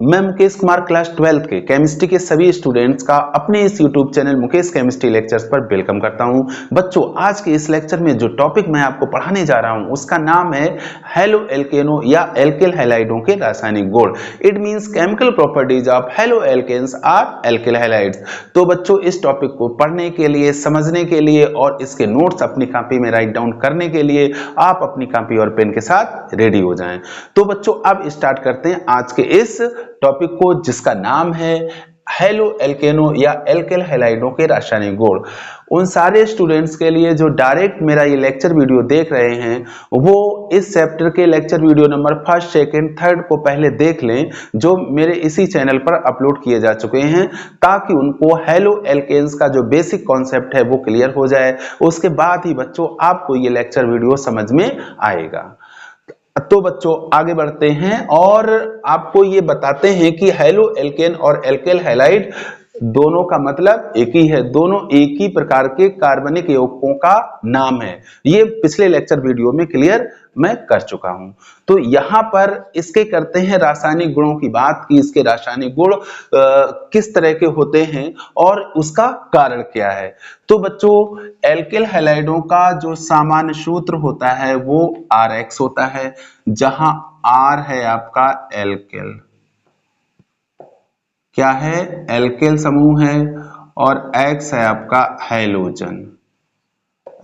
मैं Mukesh Kumar class 12th के chemistry के सभी स्टूडेंट्स का अपने इस YouTube channel Mukesh chemistry lectures पर वेलकम करता हूं। बच्चों, आज के इस लेक्चर में जो टॉपिक मैं आपको पढ़ाने जा रहा हूं उसका नाम है हेलो एल्केनो या एल्किल हैलाइडों के रासायनिक गुण। It means chemical properties of haloalkanes are alkyl halides. तो बच्चों, इस टॉपिक को पढ़ने के लिए, समझने के लिए और इसके नोट्स अपनी कॉपी में राइट डाउन करने के लिए आप अपनी कॉपी और पेन के साथ रेडी हो जाएं। तो बच्चों, अब स्टार्ट करते हैं आज के इस टॉपिक को, जिसका नाम है हेलो एल्केनो या एल्किल हैलाइडों के रासायनिक गुण। उन सारे स्टूडेंट्स के लिए जो डायरेक्ट मेरा ये लेक्चर वीडियो देख रहे हैं, वो इस चैप्टर के lecture video number 1st, 2nd, 3rd को पहले देख लें, जो मेरे इसी चैनल पर अपलोड किए जा चुके हैं, ताकि उनको हेलो एल्केन्स का जो बेसिक कॉन्सेप्ट है वो क्लियर हो जाए। उसके बाद ही बच्चों आपको ये लेक्चर वीडियो समझ में आएगा। तो बच्चों, आगे बढ़ते हैं और आपको ये बताते हैं कि हेलो एल्केन और एल्किल हैलाइड दोनों का मतलब एक ही है, दोनों एक ही प्रकार के कार्बनिक यौगिकों का नाम है। ये पिछले लेक्चर वीडियो में क्लियर मैं कर चुका हूं। तो यहां पर इसके करते हैं रासायनिक गुणों की बात, कि इसके रासायनिक गुण किस तरह के होते हैं और उसका कारण क्या है। तो बच्चों, एल्किल हैलाइडों का जो सामान्य सूत्र होता है वो RX होता है, जहां R है आपका एल्किल, क्या है, एल्किल समूह है, और X है आपका हैलोजन,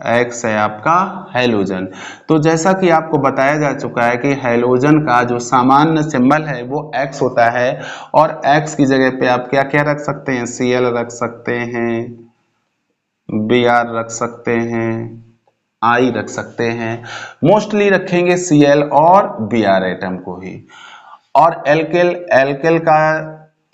X है आपका हैलोजन। तो जैसा कि आपको बताया जा चुका है कि हैलोजन का जो सामान्य सिंबल है वो X होता है, और X की जगह पे आप क्या क्या रख सकते हैं, Cl रख सकते हैं, Br रख सकते हैं, I रख सकते हैं। मोस्टली रखेंगे Cl और Br एटम को ही। और एल्किल, एल्किल का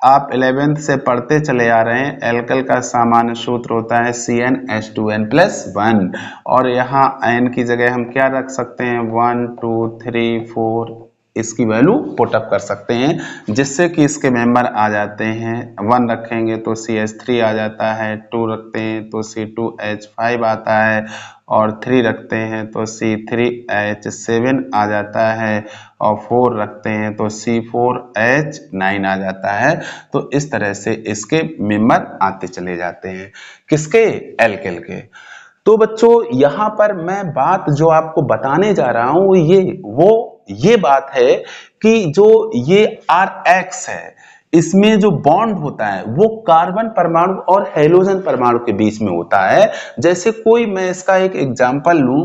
आप 11th से पढ़ते चले आ रहे हैं, एल्किल का सामान्य सूत्र होता है CnH2n+1, और यहाँ N की जगह हम क्या रख सकते हैं, 1 2 3 4, इसकी वैल्यू पुटअप कर सकते हैं, जिससे कि इसके मेंबर आ जाते हैं। 1 रखेंगे तो CH3 आ जाता है, 2 रखते हैं तो C2H5 आता है, और 3 रखते हैं तो C3H7 आ जाता है, और 4 रखते हैं तो C4H9 आ जाता है। तो इस तरह से इसके मेंबर आते चले जाते हैं, किसके, एल्किल के। तो बच्चों, यहां पर मैं बात जो आपको बताने जा रहा हूं ये बात है कि जो ये RX है, इसमें जो बॉन्ड होता है वो कार्बन परमाणु और हैलोजन परमाणु के बीच में होता है। जैसे कोई, मैं इसका एक एग्जांपल लूं,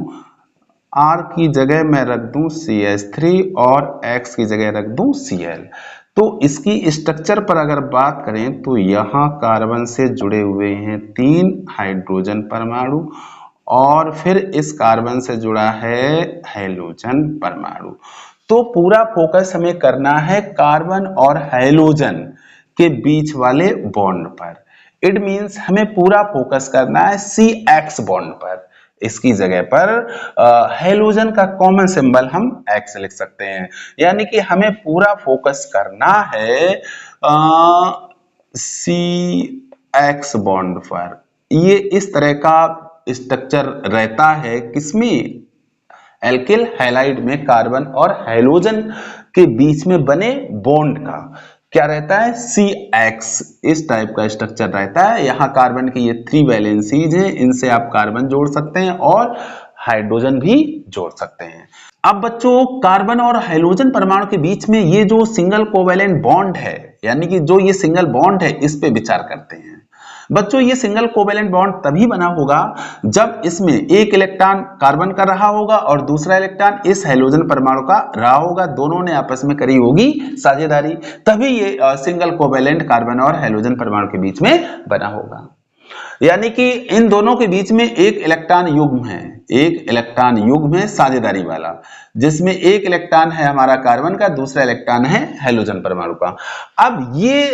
R की जगह मैं रख दूं CH3 और X की जगह रख दूं Cl। तो इसकी स्ट्रक्चर पर अगर बात करें तो यहां कार्बन से जुड़े हुए हैं 3 हाइड्रोजन परमाणु, और फिर इस कार्बन से जुड़ा है हैलोजन परमाणु। तो पूरा फोकस हमें करना है कार्बन और हैलोजन के बीच वाले बॉन्ड पर। इट मींस हमें पूरा फोकस करना है CX बॉन्ड पर। इसकी जगह पर हैलोजन का कॉमन सिंबल हम X लिख सकते हैं, यानी कि हमें पूरा फोकस करना है CX बॉन्ड पर। ये इस तरह का स्ट्रक्चर रहता है, किसमें, एल्किल हैलाइड में कार्बन और हैलोजन के बीच में बने बॉन्ड का क्या रहता है, CX। इस टाइप का स्ट्रक्चर रहता है। यहाँ कार्बन की ये 3 वैलेंसीज हैं, इनसे आप कार्बन जोड़ सकते हैं और हाइड्रोजन भी जोड़ सकते हैं। अब बच्चों, कार्बन और हाइड्रोजन परमाणु के बीच में ये जो सिंगल कोवेलेंट बॉन्ड है, यानी कि जो ये सिंगल बॉन्ड है, इस पे विचार करते हैं। बच्चों, ये सिंगल कोवेलेंट बॉन्ड तभी बना होगा जब इसमें एक इलेक्ट्रॉन कार्बन का रहा होगा और दूसरा इलेक्ट्रॉन इस हैलोजन परमाणु का रहा होगा, दोनों ने आपस में करी होगी साझेदारी, तभी ये सिंगल कोवेलेंट कार्बन और हैलोजन परमाणु के बीच में बना होगा। यानी कि इन दोनों के बीच में एक इलेक्ट्रॉन युग्म है, एक इलेक्ट्रॉन युग्म है साझेदारी वाला, जिसमें एक इलेक्ट्रॉन है हमारा कार्बन का, दूसरा इलेक्ट्रॉन है हैलोजन परमाणु का। अब ये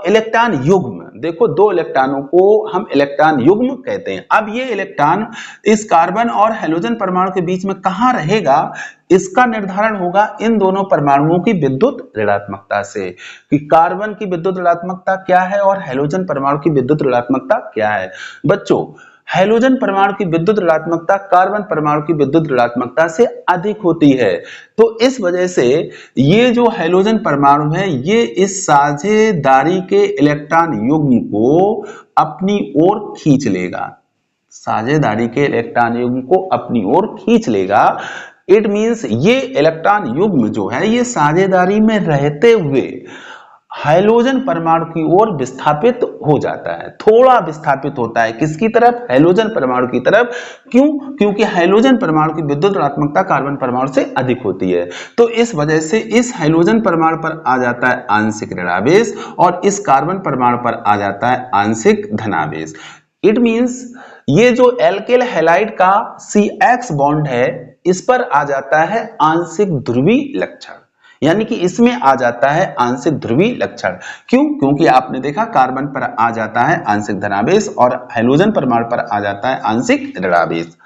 इलेक्ट्रॉन युग्म, देखो 2 इलेक्ट्रॉनों को हम इलेक्ट्रॉन युग्म कहते हैं। अब ये इलेक्ट्रॉन इस कार्बन और हैलोजन परमाणु के बीच में कहां रहेगा, इसका निर्धारण होगा इन दोनों परमाणुओं की विद्युत ऋणात्मकता से, कि कार्बन की विद्युत ऋणात्मकता क्या है और हैलोजन परमाणु की विद्युत ऋणात्मकता क्या है। बच्चों, हाइड्रोजन परमाणु की विद्युत ऋणात्मकता कार्बन परमाणु की विद्युत ऋणात्मकता से अधिक होती है। तो इस वजह से ये जो हाइड्रोजन परमाणु है ये इस साझेदारी के इलेक्ट्रॉन युग्म को अपनी ओर खींच लेगा, साझेदारी के इलेक्ट्रॉन युग्म को अपनी ओर खींच लेगा। इट मींस ये इलेक्ट्रॉन युग्म जो है ये साझेदारी में रहते हुए हाइड्रोजन परमाणु की ओर विस्थापित हो जाता है, थोड़ा विस्थापित होता है किसकी तरफ, हाइड्रोजन परमाणु की तरफ। क्यों? क्योंकि हाइड्रोजन परमाणु की विद्युत ऋणात्मकता कार्बन परमाणु से अधिक होती है। तो इस वजह से इस हाइड्रोजन परमाणु पर आ जाता है आंशिक ऋणावेश और इस कार्बन परमाणु पर आ जाता है आंशिक धनावेश। इट मींस ये जो एल्केल हैलाइड का CX बॉन्ड है इस पर आ जाता है आंशिक ध्रुवीय लक्षण, यानी कि इसमें आ जाता है आंशिक ध्रुवीय लक्षण। क्यों? क्योंकि आपने देखा कार्बन पर आ जाता है आंशिक धनावेश और हाइड्रोजन परमाणु पर आ जाता है आंशिक ऋणावेश।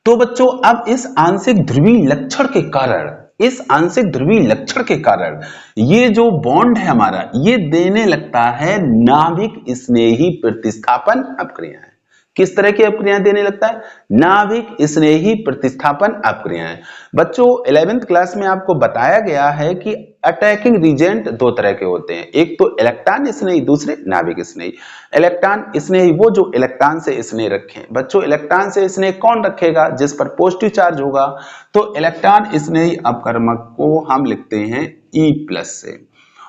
तो बच्चों अब इस आंशिक ध्रुवीय लक्षण के कारण, इस आंशिक ध्रुवीय लक्षण के कारण ये जो बॉन्ड है हमारा ये देने लगता है नाभिक स्नेही प्रतिस्थापन अपक्रियाएं। किस तरह की अपक्रियाएं देने लगता है? नाभिक स्नेही प्रतिस्थापन अपक्रियाएं। बच्चों 11th क्लास में आपको बताया गया है कि अटैकिंग रिजेंट दो तरह के होते हैं, एक तो इलेक्ट्रॉन स्नेही, दूसरे नाभिक स्नेही। इलेक्ट्रॉन स्नेही वो जो इलेक्ट्रॉन से स्नेह रखें। बच्चों इलेक्ट्रॉन से स्नेह कौन रखेगा? जिस पर पॉजिटिव चार्ज होगा। तो इलेक्ट्रॉन स्नेही अपकर्मक को हम लिखते हैं E+ से।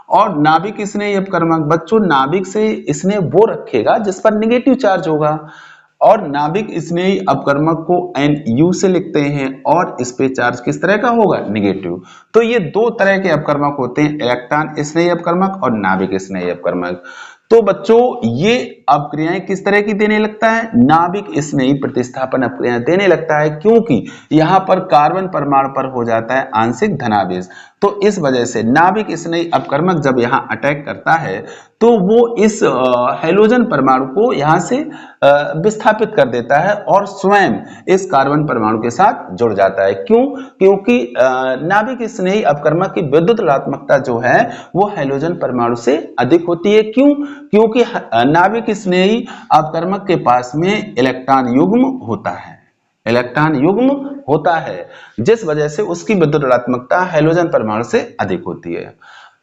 और नाभिक स्नेही अपकर्मक बच्चों नाभिक से स्नेह वो रखेगा जिस पर नेगेटिव चार्ज होगा, और नाभिक स्नेही अपकर्मक को Nu से लिखते हैं और इस पे चार्ज किस तरह का होगा? नेगेटिव। तो ये दो तरह के अपकर्मक होते हैं, इलेक्ट्रॉन स्नेही अपकर्मक और नाभिक स्नेही अपकर्मक। तो बच्चों ये अपक्रियाएं किस तरह की देने लगता है? नाभिक स्नेही प्रतिस्थापन अपक्रियाएं देने लगता है, क्योंकि यहां पर कार्बन परमाणु पर हो जाता है आंशिक धनावेश। तो इस वजह से नाभिक स्नेही अपकर्मक जब यहां अटैक करता है तो वो इस हाइड्रोजन परमाणु को यहां से विस्थापित कर देता है और स्वयं इस कार्बन परमाणु के साथ जुड़ जाता है। क्यों? क्योंकि नाभिक स्नेही अपकर्मक की विद्युत ऋणात्मकता जो है वो हाइड्रोजन परमाणु से अधिक होती है। क्यों? क्योंकि नाभिक स्नेही अपकर्मक के पास में इलेक्ट्रॉन युग्म होता है, इलेक्ट्रॉन युग्म होता है, जिस वजह से उसकी विद्युत ऋणात्मकता हाइड्रोजन परमाणु से अधिक होती है।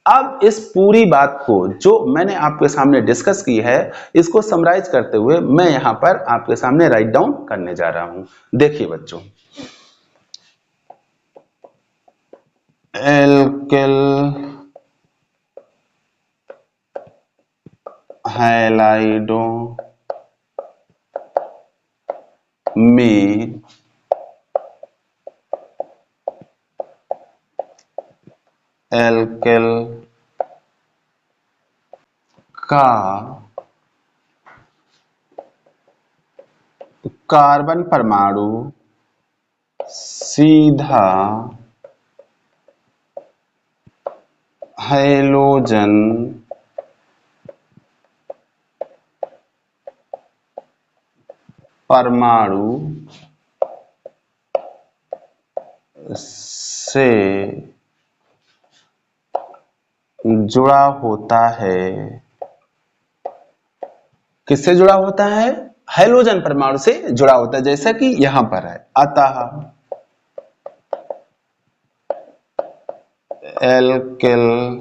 अब इस पूरी बात को जो मैंने आपके सामने डिस्कस की है इसको समराइज करते हुए मैं यहां पर आपके सामने राइट डाउन करने जा रहा हूं। देखिए बच्चों, एल्केल हैलाइडों में एल्केल का कार्बन परमाणु सीधा हाइड्रोजन परमाणु से जुड़ा होता है। किससे जुड़ा होता है? हाइड्रोजन परमाणु से जुड़ा होता है, जैसा कि यहां पर है। अतः एल्केल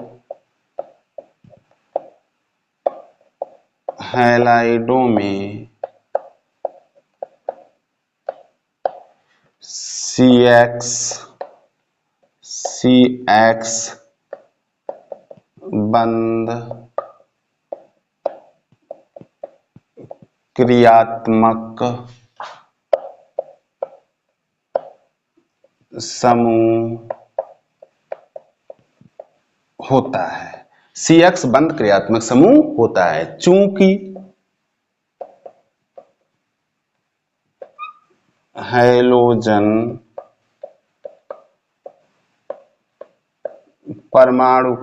हैलाइडों में CX बंध क्रियात्मक समूह होता है। CX बंध क्रियात्मक समूह होता है चूंकि हाइड्रोजन परमाणु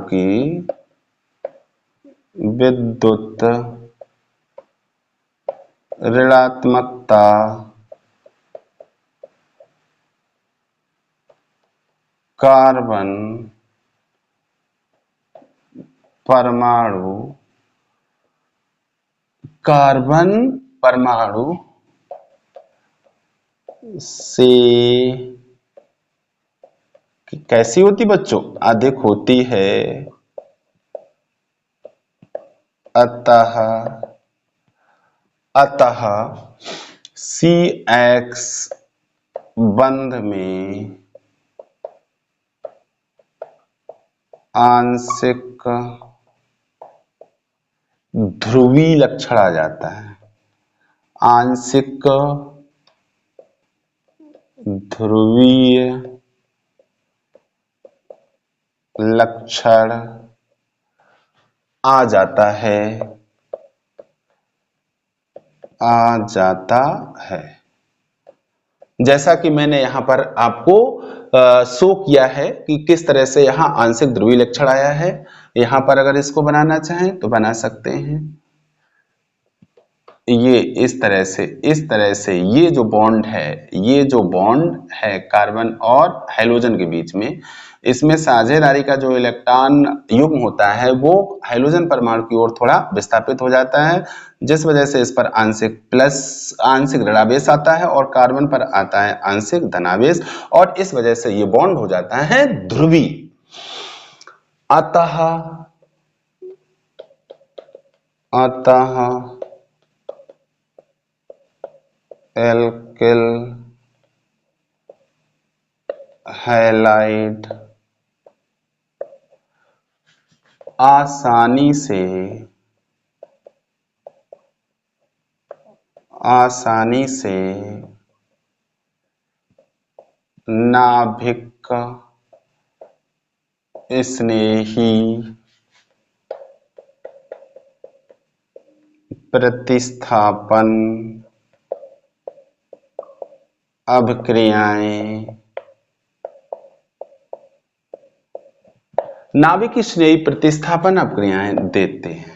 की विद्युत ऋणात्मकता कार्बन परमाणु कार्बन परमाणु से कैसी होती बच्चों? अधिक होती है, अतः CX बंध में आंशिक ध्रुवीय लक्षण आ जाता है। आंशिक ध्रुवीय लक्षण आ जाता है। जैसा कि मैंने यहां पर आपको शो किया है कि किस तरह से यहां आंशिक ध्रुवीय लक्षण आया है। यहां पर अगर इसको बनाना चाहें तो बना सकते हैं। ये इस तरह से ये जो बॉन्ड है कार्बन और हैलोजन के बीच में, इसमें साझेदारी का जो इलेक्ट्रॉन युग्म होता है वो हैलोजन परमाणु की ओर थोड़ा विस्थापित हो जाता है, जिस वजह से इस पर आंशिक ऋणावेश आता है और कार्बन पर आता है आंशिक धनावेश, और इस वजह से ये बॉन्ड हो जाता है ध्रुवीय। अतः एल्किल हैलाइड आसानी से नाभिक स्नेही प्रतिस्थापन अभिक्रियाएं नाभिक स्नेही प्रतिस्थापन अभिक्रियाएं देते हैं।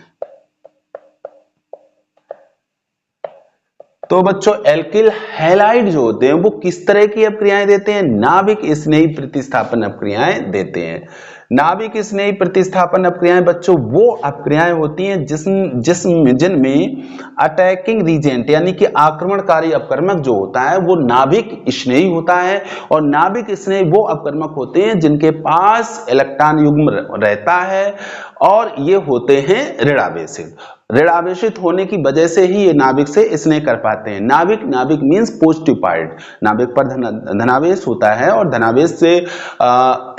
तो बच्चों एल्किल हैलाइड जो होते हैं वो किस तरह की अपक्रियाएं देते हैं? नाभिक स्नेही प्रतिस्थापन अपक्रियाएं देते हैं। नाभिक स्नेही प्रतिस्थापन अपक्रियाएं बच्चों वो अपक्रियाएं होती हैं जिनमें अटैकिंग रीजेंट यानी कि आक्रमणकारी अपकर्मक जो होता है वो नाभिक स्नेही होता है, और नाभिक स्नेही वो अपकर्मक होते हैं जिनके पास इलेक्ट्रॉन युग्म रहता है और ये होते हैं ऋणावेशित। ऋणावेशित होने की वजह से ही ये नाभिक से स्नेह कर पाते हैं। नाभिक मींस पॉजिटिव पार्ट, नाभिक पर धनावेश होता है और धनावेश से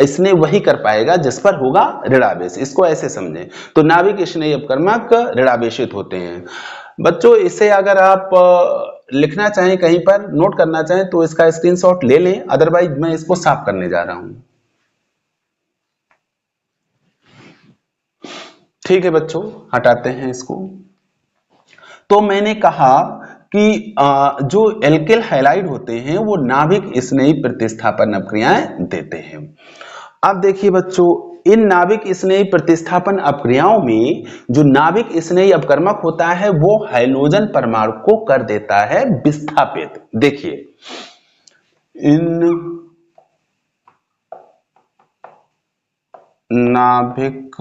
स्नेह वही कर पाएगा जिस पर होगा ऋणावेश, इसको ऐसे समझें। तो नाभिक स्नेही अपकर्मक ऋणावेशित होते हैं। बच्चों इसे अगर आप लिखना चाहें कहीं पर नोट करना चाहें तो इसका स्क्रीनशॉट ले लें, अदरवाइज मैं इसको साफ करने जा रहा हूं। ठीक है बच्चों, हटाते हैं इसको। तो मैंने कहा कि जो एल्किल हैलाइड होते हैं वो नाभिक स्नेही प्रतिस्थापन अपक्रियाएं देते हैं। अब देखिए बच्चों, इन नाभिक स्नेही प्रतिस्थापन अपक्रियाओं में जो नाभिक स्नेही अपकर्मक होता है वो हैलोजन परमाणु को कर देता है विस्थापित। देखिए इन नाभिक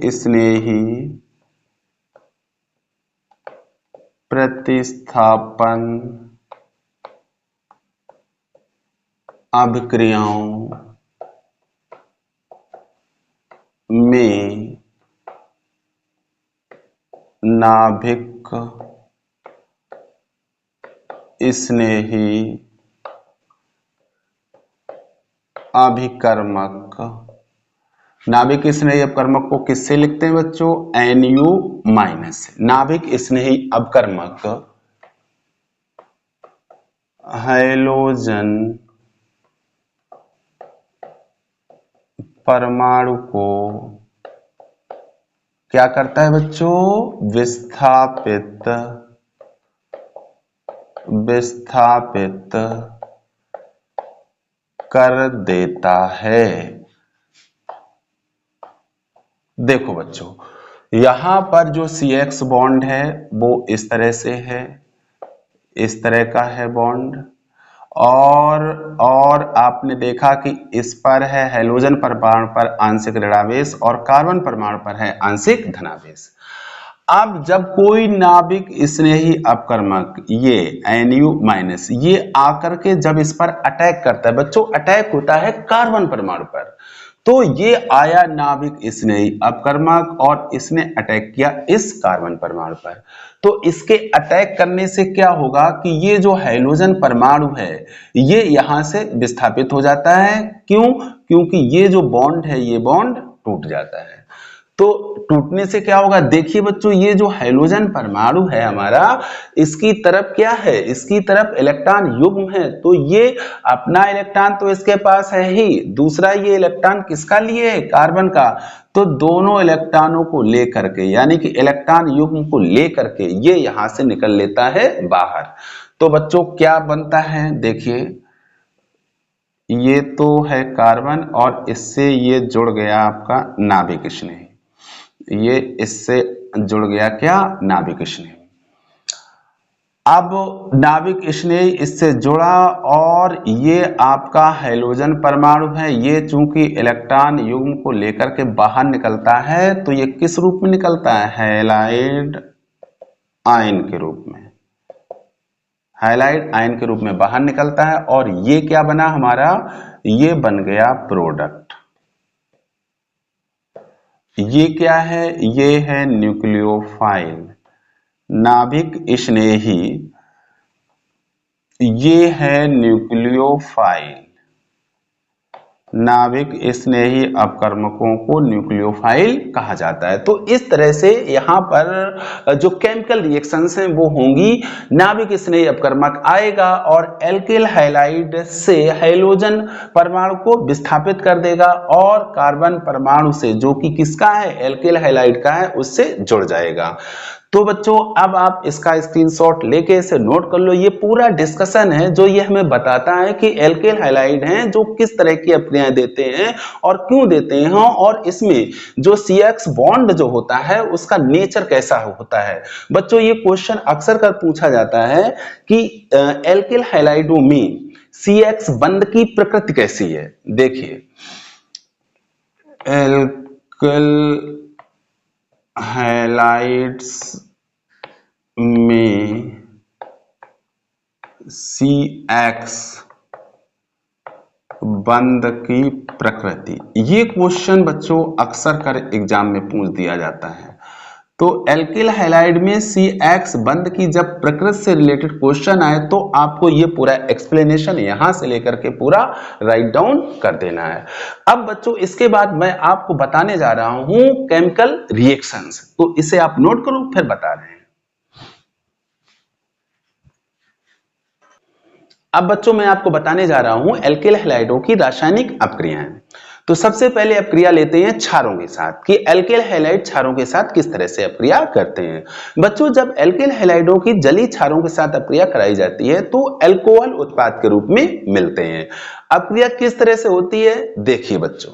स्नेही प्रतिस्थापन अभिक्रियाओं में नाभिक स्नेही अभिकर्मक, नाभिक स्नेही अपकर्मक को किससे लिखते हैं बच्चों? Nu-। नाभिक स्नेही अपकर्मक हैलोजन परमाणु को क्या करता है बच्चों? विस्थापित कर देता है। देखो बच्चों, यहां पर जो CX बॉन्ड है वो इस तरह से है, इस तरह का है बॉन्ड, और आपने देखा कि इस पर है हैलोजन परमाणु पर आंशिक ऋणावेश और कार्बन परमाणु पर है आंशिक धनावेश। अब जब कोई नाभिक स्नेही अपकर्मक ये NU- ये आकर के जब इस पर अटैक करता है, बच्चों अटैक होता है कार्बन परमाणु पर, तो ये आया नाभिक स्नेही अपकर्मक और इसने अटैक किया इस कार्बन परमाणु पर। तो इसके अटैक करने से क्या होगा कि ये जो हाइड्रोजन परमाणु है ये यहां से विस्थापित हो जाता है। क्यों? क्योंकि ये जो बॉन्ड है ये बॉन्ड टूट जाता है। तो टूटने से क्या होगा, देखिए बच्चों ये जो हाइड्रोजन परमाणु है हमारा, इसकी तरफ क्या है, इसकी तरफ इलेक्ट्रॉन युग्म है, तो ये अपना इलेक्ट्रॉन तो इसके पास है ही, दूसरा ये इलेक्ट्रॉन किसका लिए है, कार्बन का। तो दोनों इलेक्ट्रॉनों को लेकर के यानी कि इलेक्ट्रॉन युग्म को लेकर के ये यहां से निकल लेता है बाहर। तो बच्चों क्या बनता है, देखिए ये तो है कार्बन और इससे ये जुड़ गया आपका नाभिक स्नेह, ये इससे जुड़ गया क्या, नाभिक स्नेह। अब नाभिक स्नेह इससे जुड़ा और ये आपका हाइड्रोजन परमाणु है, ये चूंकि इलेक्ट्रॉन युग्म को लेकर के बाहर निकलता है तो ये किस रूप में निकलता है, हैलाइड आयन के रूप में, हैलाइड आयन के रूप में बाहर निकलता है। और ये क्या बना हमारा, ये बन गया प्रोडक्ट। ये क्या है, ये है न्यूक्लियोफाइल, नाभिक स्नेही, ये है न्यूक्लियोफाइल, नाभिक स्नेही अपकर्मकों को न्यूक्लियोफाइल कहा जाता है। तो इस तरह से यहाँ पर जो केमिकल रिएक्शंस हैं वो होंगी, नाभिक स्नेही अपकर्मक आएगा और एल्किल हैलाइड से हाइड्रोजन परमाणु को विस्थापित कर देगा और कार्बन परमाणु से जो कि किसका है, एल्किल हैलाइड का है, उससे जुड़ जाएगा। तो बच्चों अब आप इसका स्क्रीनशॉट लेके इसे नोट कर लो। ये पूरा डिस्कशन है जो ये हमें बताता है कि एल्किल हैलाइड हैं जो किस तरह की अपक्रियाएं देते हैं और क्यों देते हैं, और इसमें जो CX बॉन्ड जो होता है उसका नेचर कैसा होता है। बच्चों ये क्वेश्चन अक्सर कर पूछा जाता है कि एल्किल हैलाइडों में CX बंध की प्रकृति कैसी है। देखिए एल्किल हैलाइड्स में CX बंध की प्रकृति, ये क्वेश्चन बच्चों अक्सर कर एग्जाम में पूछ दिया जाता है। तो एल्किल हैलाइड में CX बंध की जब प्रकृति से रिलेटेड क्वेश्चन आए तो आपको ये पूरा एक्सप्लेनेशन यहां से लेकर के पूरा राइट डाउन कर देना है। अब बच्चों इसके बाद मैं आपको बताने जा रहा हूं केमिकल रिएक्शंस, तो इसे आप नोट करो फिर बता रहे हैं। अब बच्चों मैं आपको बताने जा रहा हूं एल्किल हैलाइडों की रासायनिक अपक्रियाएं। तो सबसे पहले अपक्रिया लेते हैं क्षारों के साथ कि एल्किल हैलाइड क्षारों के साथ किस तरह से अपक्रिया करते हैं। बच्चों जब एल्किल हैलाइडों की जलीय क्षारों के साथ अपक्रिया कराई जाती है तो अल्कोहल उत्पाद के रूप में मिलते हैं। अपक्रिया किस तरह से होती है, देखिए बच्चों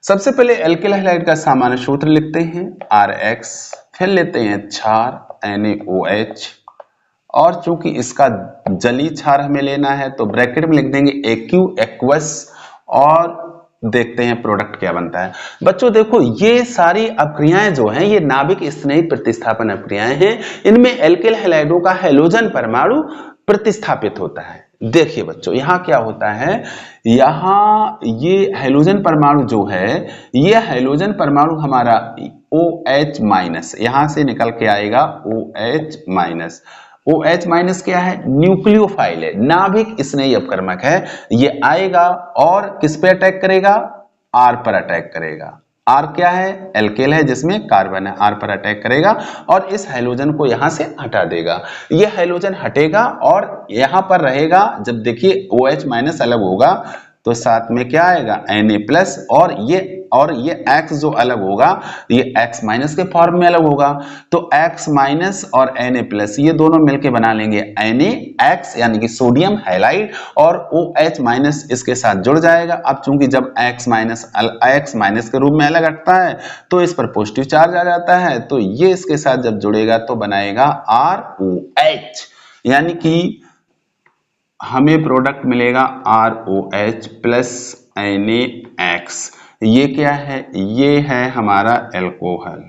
सबसे पहले एल्किल हैलाइड का सामान्य सूत्र लिखते हैं RX, फिर लेते हैं क्षार NaOH, और चूंकि इसका जलीय क्षार हमें लेना है तो ब्रैकेट में लिख देंगे aqueous और देखते हैं प्रोडक्ट क्या बनता है। बच्चों देखो ये सारी अपक्रियाएं जो हैं ये नाभिक स्नेही प्रतिस्थापन अपक्रियाएं हैं, इनमें एल्किल हैलाइडों का हाइड्रोजन परमाणु प्रतिस्थापित होता है। देखिए बच्चों यहाँ क्या होता है, यहाँ ये हाइड्रोजन परमाणु जो है ये हाइड्रोजन परमाणु हमारा OH- यहां से निकल के आएगा OH-। OH- क्या है, न्यूक्लियोफाइल है, नाभिक स्नेही अपकर्मक है। ये आएगा और किस पे अटैक करेगा, R पर अटैक करेगा। R क्या है, एल्केल है जिसमें कार्बन है, R पर अटैक करेगा और इस हाइड्रोजन को यहां से हटा देगा। ये हाइड्रोजन हटेगा और यहां पर रहेगा, जब देखिए OH- अलग होगा तो साथ में क्या आएगा Na+, और ये X जो अलग होगा ये X- के फॉर्म में अलग होगा। तो X- और Na+ ये दोनों मिलके बना लेंगे NaX यानी कि सोडियम हैलाइड, और OH- इसके साथ जुड़ जाएगा। अब चूंकि जब X- के रूप में अलग हटता है तो इस पर पॉजिटिव चार्ज आ जाता है, तो ये इसके साथ जब जुड़ेगा तो बनाएगा ROH, यानी कि हमें प्रोडक्ट मिलेगा ROH प्लस NaX। ये क्या है? ये है हमारा एल्कोहल,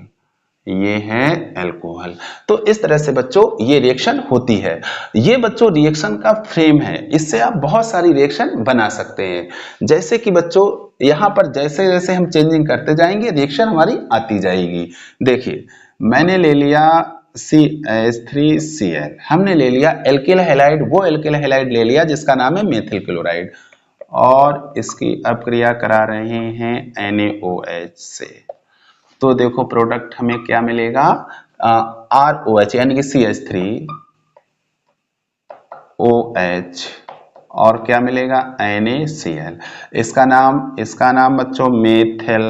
ये है एल्कोहल। तो इस तरह से बच्चों ये रिएक्शन होती है। ये बच्चों रिएक्शन का फ्रेम है, इससे आप बहुत सारी रिएक्शन बना सकते हैं। जैसे कि बच्चों यहाँ पर जैसे जैसे हम चेंजिंग करते जाएंगे रिएक्शन हमारी आती जाएगी। देखिए मैंने ले लिया CH3Cl, हमने ले लिया एल्किल हैलाइड, वो एल्किल हैलाइड ले लिया जिसका नाम है मेथिल क्लोराइड, और इसकी अपक्रिया करा रहे हैं NaOH से। तो देखो प्रोडक्ट हमें क्या मिलेगा? ROH यानी कि CH3OH, और क्या मिलेगा? NaCl। इसका नाम बच्चों मेथिल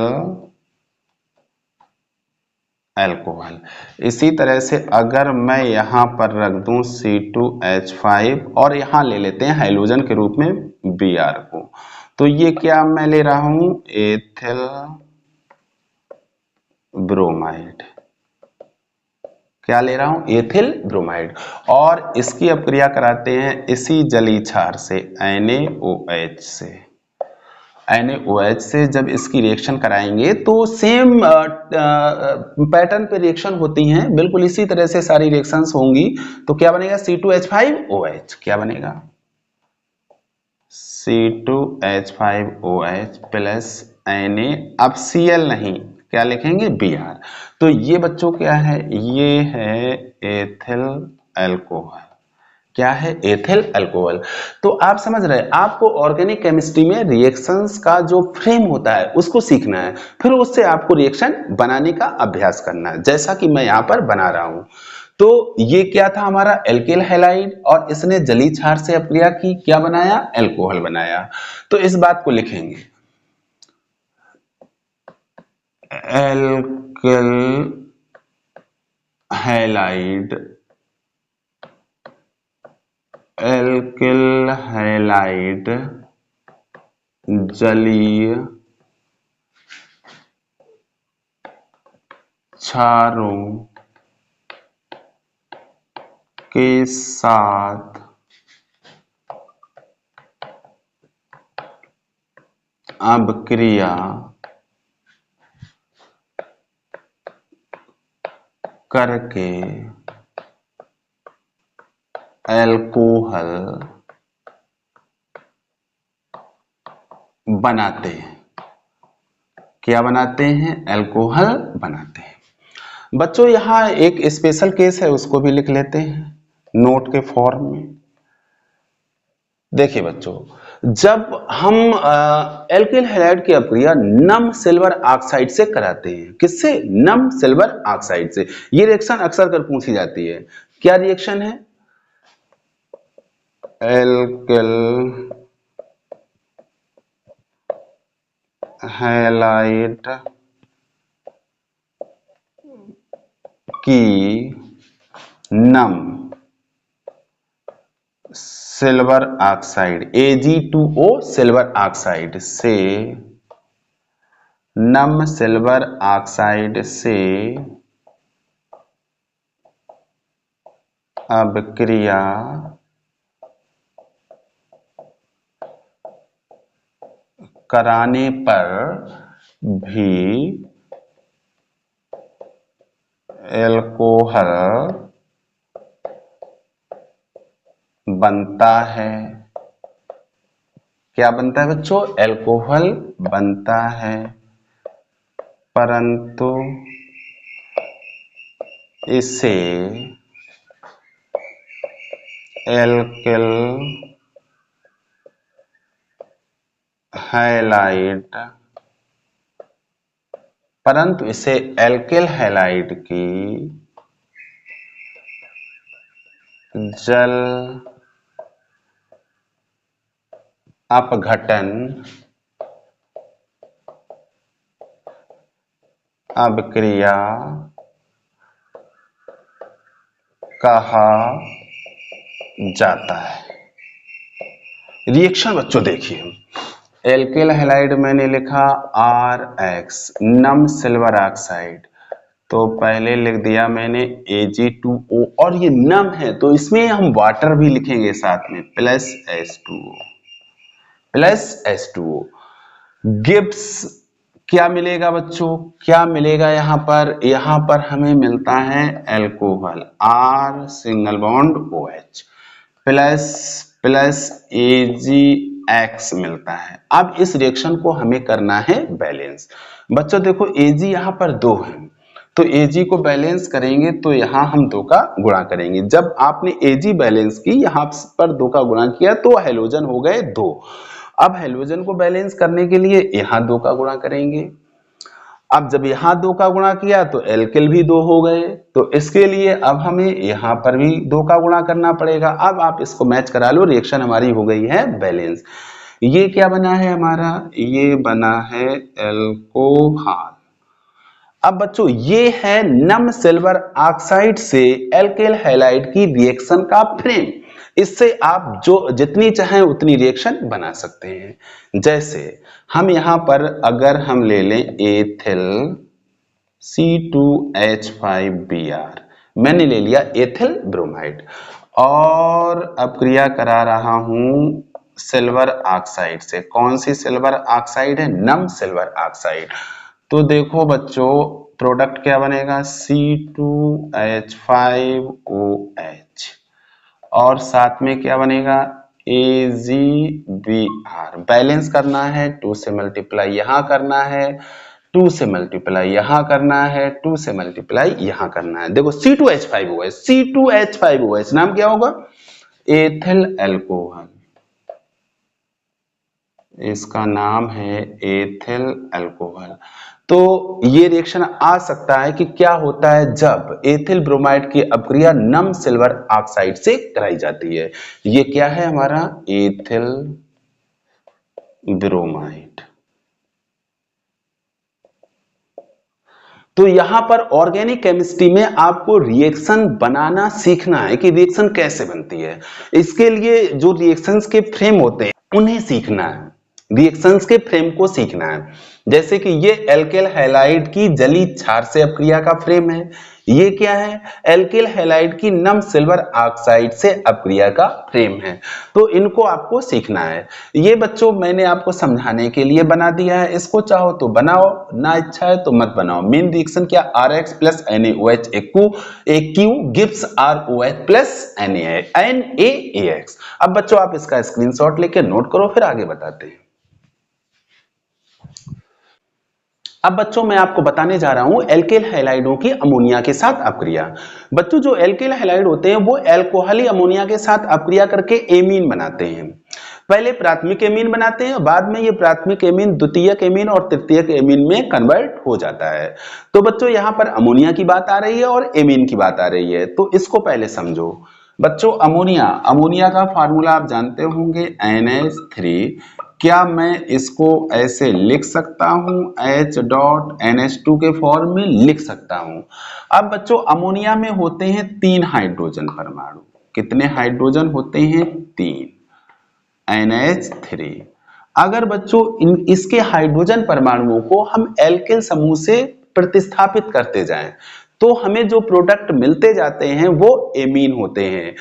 एल्कोहल। इसी तरह से अगर मैं यहां पर रख दूं C2H5 और यहां ले लेते हैं हाइड्रोजन के रूप में Br को, तो ये क्या मैं ले रहा हूं? Ethyl bromide. क्या ले रहा हूं? Ethyl bromide. और इसकी अपक्रिया कराते हैं इसी जली क्षार से NaOH से। NaOH से जब इसकी रिएक्शन कराएंगे तो सेम पैटर्न पे रिएक्शन होती हैं, बिल्कुल इसी तरह से सारी रिएक्शंस होंगी। तो क्या बनेगा? C2H5OH। क्या बनेगा? C2H5OH प्लस Na, अब Cl नहीं, क्या लिखेंगे? Br। तो ये बच्चों क्या है? ये है एथिल अल्कोहल। क्या है? Ethyl alcohol. तो आप समझ रहे हैं, आपको ऑर्गेनिक केमिस्ट्री में रिएक्शंस का जो फ्रेम होता है उसको सीखना है, फिर उससे आपको रिएक्शन बनाने का अभ्यास करना है, जैसा कि मैं यहां पर बना रहा हूं। तो ये क्या था? हमारा एल्किल हैलाइड, और इसने जलीय क्षार से अपक्रिया की, क्या बनाया? एल्कोहल बनाया। तो इस बात को लिखेंगे, एल्किल हैलाइड, एल्किल हैलाइड जलीय क्षारों के साथ अपक्रिया करके एल्कोहल बनाते हैं। क्या बनाते हैं? एल्कोहल बनाते हैं। बच्चों यहाँ एक स्पेशल केस है, उसको भी लिख लेते हैं नोट के फॉर्म में। देखिए बच्चों, जब हम एल्किल हैलाइड की अपक्रिया नम सिल्वर ऑक्साइड से कराते हैं, किससे? नम सिल्वर ऑक्साइड से। ये रिएक्शन अक्सर कर पूछी जाती है। क्या रिएक्शन है? एल्किल हैलाइड की नम silver oxide Ag2O silver oxide से, नम सिल्वर ऑक्साइड से अपक्रिया कराने पर भी एल्कोहल बनता है। क्या बनता है बच्चों? एल्कोहल बनता है, परंतु इसे एल्किल हैलाइड, परंतु इसे एल्किल हैलाइड की जल अपघटन अपक्रिया कहा जाता है। रिएक्शन बच्चों देखिए, एल्किल हैलाइड मैंने लिखा RX, नम सिल्वर ऑक्साइड, तो पहले लिख दिया मैंने Ag2O, और ये नम है तो इसमें हम वाटर भी लिखेंगे साथ में, प्लस H2O। गिब्स क्या मिलेगा बच्चों, क्या मिलेगा यहाँ पर हमें मिलता है alcohol, R single bond OH, plus plus AgX मिलता है। अब इस रिएक्शन को हमें करना है बैलेंस। बच्चों देखो Ag यहाँ पर 2 है, तो Ag को बैलेंस करेंगे तो यहाँ हम 2 का गुणा करेंगे। जब आपने Ag बैलेंस की, यहाँ पर 2 का गुणा किया तो हेलोजन हो गए 2। अब हेलोजन को बैलेंस करने के लिए यहाँ 2 का गुणा करेंगे। अब जब यहाँ 2 का गुणा किया तो एल्किल भी 2 हो गए, तो इसके लिए अब हमें यहाँ पर भी 2 का गुणा करना पड़ेगा। अब आप इसको मैच करा लो, रिएक्शन हमारी हो गई है बैलेंस। ये क्या बना है हमारा, ये बना है एल्कोहल। अब बच्चों ये है नम सिल्वर ऑक्साइड से एल्किल हैलाइड की रिएक्शन का फ्रेम। इससे आप जो जितनी चाहें उतनी रिएक्शन बना सकते हैं। जैसे हम यहां पर अगर हम ले लें एथिल C2H5Br, मैंने ले लिया एथिल ब्रोमाइड, और अब क्रिया करा रहा हूं सिल्वर ऑक्साइड से। कौन सी सिल्वर ऑक्साइड है, नम सिल्वर ऑक्साइड। तो देखो बच्चों प्रोडक्ट क्या बनेगा, C2H5OH, और साथ में क्या बनेगा AgBr। बैलेंस करना है, 2 से मल्टीप्लाई यहाँ करना है, 2 से मल्टीप्लाई यहाँ करना है, 2 से मल्टीप्लाई यहाँ करना है। देखो C2H5OH नाम क्या होगा, एथिल अल्कोहल, इसका नाम है एथिल अल्कोहल। तो ये रिएक्शन आ सकता है कि क्या होता है जब एथिल ब्रोमाइड की अपक्रिया नम सिल्वर ऑक्साइड से कराई जाती है। ये क्या है हमारा एथिल ब्रोमाइड। तो यहां पर ऑर्गेनिक केमिस्ट्री में आपको रिएक्शन बनाना सीखना है कि रिएक्शन कैसे बनती है। इसके लिए जो रिएक्शंस के फ्रेम होते हैं उन्हें सीखना है, रिएक्शंस के फ्रेम को सीखना है। जैसे कि ये एल्किल हैलाइड की जली क्षार से अपक्रिया का फ्रेम है, ये क्या है एल्किल हैलाइड की नम सिल्वर ऑक्साइड से अपक्रिया का फ्रेम है। तो इनको आपको सीखना है। ये बच्चों मैंने आपको समझाने के लिए बना दिया है, इसको चाहो तो बनाओ, ना इच्छा है तो मत बनाओ। मेन रिएक्शन क्या, RX प्लस NaOH एक Q gives ROH plus NaAX। अब बच्चों आप इसका स्क्रीनशॉट लेके नोट करो, फिर आगे बताते हैं। अब बच्चों मैं आपको बताने जा रहा हूं एल्किल हैलाइडों की अमोनिया के साथ अपक्रिया। बच्चों जो एल्किल हैलाइड होते हैं वो अल्कोहली अमोनिया के साथ अपक्रिया करके एमीन बनाते हैं। पहले प्राथमिक एमीन बनाते हैं, बाद में ये प्राथमिक एमीन द्वितीयक एमीन और तृतीयक एमीन में कन्वर्ट हो जाता है। तो बच्चों यहाँ पर अमोनिया की बात आ रही है और एमीन की बात आ रही है, तो इसको पहले समझो। बच्चों अमोनिया का फार्मूला आप जानते होंगे NH3। क्या मैं इसको ऐसे लिख सकता हूं, H.NH2 के फॉर्म में लिख सकता हूं। अब बच्चों अमोनिया में होते हैं 3 हाइड्रोजन परमाणु। कितने हाइड्रोजन होते हैं, 3, NH3। अगर बच्चों इसके हाइड्रोजन परमाणुओं को हम एल्किल समूह से प्रतिस्थापित करते जाएं तो हमें जो प्रोडक्ट मिलते जाते हैं वो एमीन होते हैं।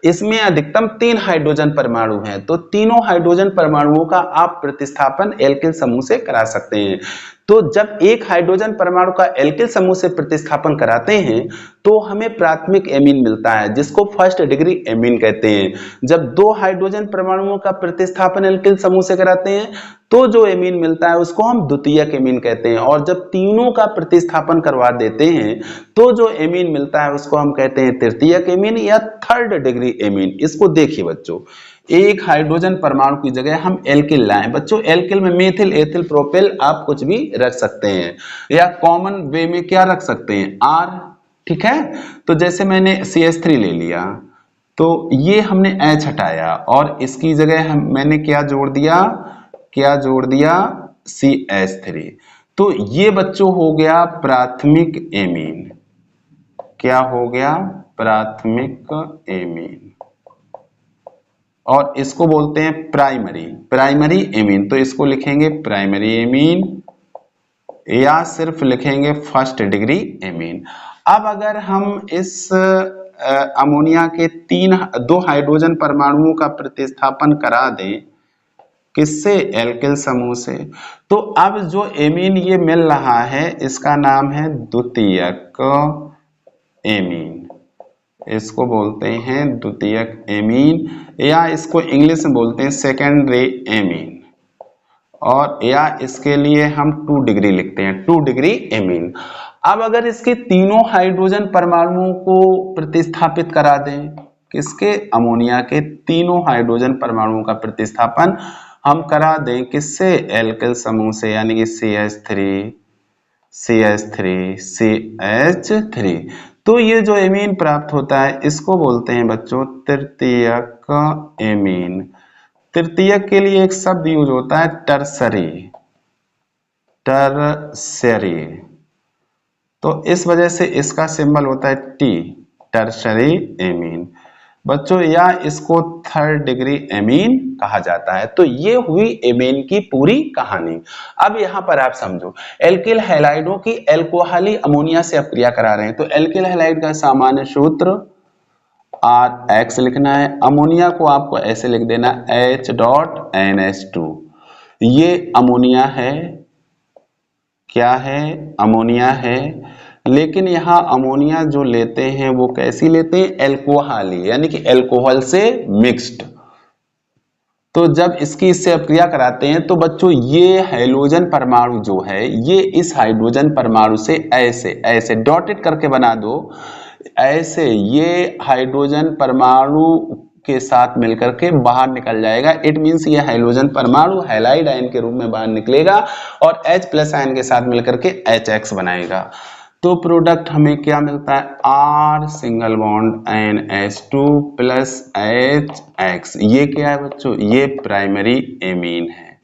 इसमें अधिकतम 3 हाइड्रोजन परमाणु हैं, तो तीनों हाइड्रोजन परमाणुओं का आप प्रतिस्थापन एल्किल समूह से करा सकते हैं। तो जब एक हाइड्रोजन परमाणु का एल्किल समूह से प्रतिस्थापन कराते हैं तो हमें प्राथमिक एमीन मिलता है, जिसको फर्स्ट डिग्री एमीन कहते हैं। जब 2 हाइड्रोजन परमाणुओं का प्रतिस्थापन एल्किल समूह से कराते हैं तो जो एमीन मिलता है उसको हम द्वितीयक एमीन कहते हैं, और जब तीनों का प्रतिस्थापन करवा देते हैं तो जो एमीन मिलता है उसको हम कहते हैं तृतीयक एमीन या थर्ड डिग्री एमीन। इसको देखिए बच्चों, एक हाइड्रोजन परमाणु की जगह हम एल्किल लाएं। बच्चों एल्किल में मेथिल, एथिल, प्रोपेल आप कुछ भी रख सकते हैं, या कॉमन वे में क्या रख सकते हैं, R, ठीक है। तो जैसे मैंने CH3 ले लिया तो ये हमने H हटाया और इसकी जगह मैंने क्या जोड़ दिया, CH3। तो ये बच्चों हो गया प्राथमिक एमीन। क्या हो गया, प्राथमिक एमीन, और इसको बोलते हैं प्राइमरी एमीन। तो इसको लिखेंगे प्राइमरी एमीन, या सिर्फ लिखेंगे फर्स्ट डिग्री एमीन। अब अगर हम इस अमोनिया के दो हाइड्रोजन परमाणुओं का प्रतिस्थापन करा दें, किससे? एल्किल समूह से, तो अब जो एमीन ये मिल रहा है इसका नाम है द्वितीयक एमीन, इसको बोलते हैं द्वितीयक एमीन, या इसको इंग्लिश में बोलते हैं सेकेंडरी एमीन, और या इसके लिए हम 2 डिग्री लिखते हैं, 2 डिग्री एमीन। अब अगर इसके तीनों हाइड्रोजन परमाणुओं को प्रतिस्थापित करा दें, किसके? अमोनिया के तीनों हाइड्रोजन परमाणुओं का प्रतिस्थापन हम करा दें, किससे? एल्किल समूह से, यानी कि CH3 CH3 CH3, तो ये जो एमीन प्राप्त होता है इसको बोलते हैं बच्चों तृतीयक एमीन। तृतीयक के लिए एक शब्द यूज होता है टर्सरी, टर्सरी, तो इस वजह से इसका सिंबल होता है T, टर्सरी एमीन बच्चों, या इसको थर्ड डिग्री एमीन कहा जाता है। तो ये हुई एमीन की पूरी कहानी। अब यहां पर आप समझो, एल्किल हैलाइडों की एल्कोहली अमोनिया से अपक्रिया करा रहे हैं, तो एल्किल हैलाइड का सामान्य सूत्र RX लिखना है, अमोनिया को आपको ऐसे लिख देना H.NH2, ये अमोनिया है, क्या है? अमोनिया है, लेकिन यहाँ अमोनिया जो लेते हैं वो कैसी लेते हैं? एल्कोहली, यानी कि अल्कोहल से मिक्स्ड। तो जब इससे अपक्रिया कराते हैं तो बच्चों ये हाइड्रोजन परमाणु जो है ये इस हाइड्रोजन परमाणु से ऐसे ऐसे डॉटेड करके बना दो, ऐसे ये हाइड्रोजन परमाणु के साथ मिलकर के बाहर निकल जाएगा। इट मींस ये हाइड्रोजन परमाणु हैलाइड आयन के रूप में बाहर निकलेगा और H+ आयन के साथ मिलकर के HX बनाएगा। तो प्रोडक्ट हमें क्या मिलता है? R single bond NH2 plus HX। ये क्या है बच्चों? ये प्राइमरी एमीन है।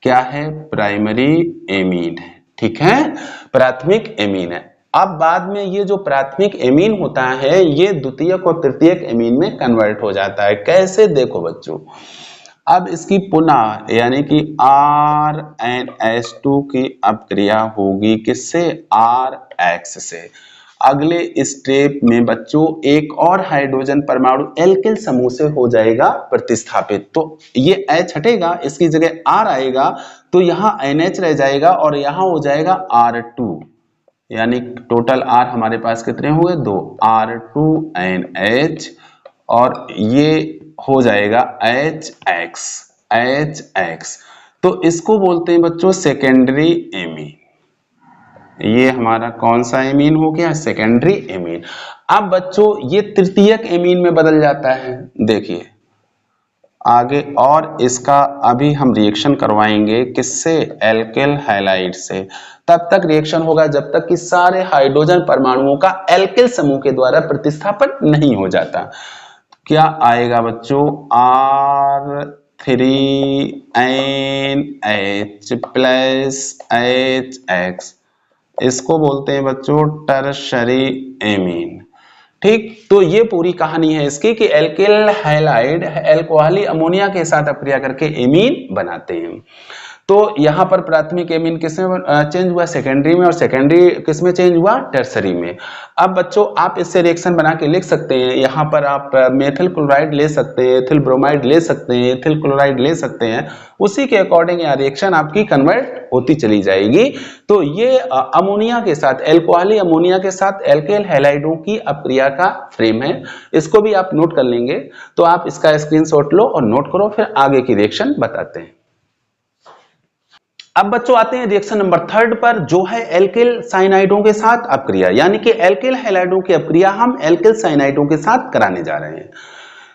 क्या है? प्राइमरी एमीन है, ठीक है, प्राथमिक एमीन है। अब बाद में ये जो प्राथमिक एमीन होता है ये द्वितीयक और तृतीयक एमीन में कन्वर्ट हो जाता है। कैसे? देखो बच्चों, अब इसकी पुनः यानी कि RNH2 की अपक्रिया होगी किससे? RX से। अगले स्टेप में बच्चों एक और हाइड्रोजन परमाणु एल्किल समूह से हो जाएगा प्रतिस्थापित, तो ये H हटेगा, इसकी जगह R आएगा, तो यहाँ NH रह जाएगा और यहाँ हो जाएगा R2, यानी टोटल R हमारे पास कितने हुए? 2, R2NH, और ये हो जाएगा HX। तो इसको बोलते हैं बच्चों सेकेंडरी एमीन। ये हमारा कौन सा एमीन हो गया? Secondary amine. अब बच्चों ये तृतीयक एमीन में बदल जाता है, देखिए आगे, और इसका अभी हम रिएक्शन करवाएंगे किससे? एल्किल हैलाइड से। तब तक रिएक्शन होगा जब तक कि सारे हाइड्रोजन परमाणुओं का एल्किल समूह के द्वारा प्रतिस्थापन नहीं हो जाता। क्या आएगा बच्चों? R3NH प्लस HX, इसको बोलते हैं बच्चों टर्शरी एमीन। ठीक, तो ये पूरी कहानी है इसकी कि एल्किल हैलाइड एल्कोहली अमोनिया के साथ अपक्रिया करके एमीन बनाते हैं। तो यहाँ पर प्राथमिक एमीन किसमें चेंज हुआ? सेकेंडरी में, और सेकेंडरी किसमें चेंज हुआ? टर्सरी में। अब बच्चों आप इससे रिएक्शन बना के लिख सकते हैं, यहाँ पर आप मेथिल क्लोराइड ले सकते हैं, एथिल ब्रोमाइड ले सकते हैं, एथिल क्लोराइड ले सकते हैं, उसी के अकॉर्डिंग यहाँ रिएक्शन आपकी कन्वर्ट होती चली जाएगी। तो ये अमोनिया के साथ, एल्कोहली अमोनिया के साथ एल्किल हैलाइडों की अपक्रिया का फ्रेम है, इसको भी आप नोट कर लेंगे। तो आप इसका स्क्रीनशॉट लो और नोट करो, फिर आगे की रिएक्शन बताते हैं। अब बच्चों आते हैं रिएक्शन नंबर 3 पर, जो है एल्किल साइनाइडों के साथ अपक्रिया, यानी कि एल्किल हैलाइडों की अपक्रिया हम एल्किल साइनाइडों के साथ कराने जा रहे हैं।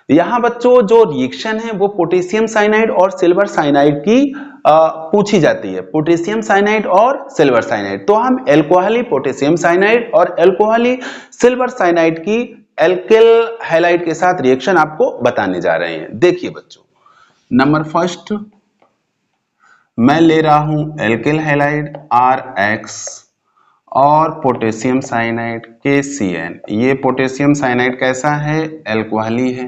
यहां बच्चों जो रिएक्शन है वो पोटेशियम साइनाइड और सिल्वर साइनाइड की पूछी जाती है, पोटेशियम साइनाइड और सिल्वर साइनाइड। तो हम एल्कोहली पोटेशियम साइनाइड और एल्कोहली सिल्वर साइनाइड की एल्किल हैलाइड के साथ रिएक्शन आपको बताने जा रहे हैं। देखिए बच्चों, नंबर फर्स्ट मैं ले रहा हूं एल्किल हैलाइड RX और पोटेशियम साइनाइड KCN। ये पोटेशियम साइनाइड कैसा है? एल्कोहली है।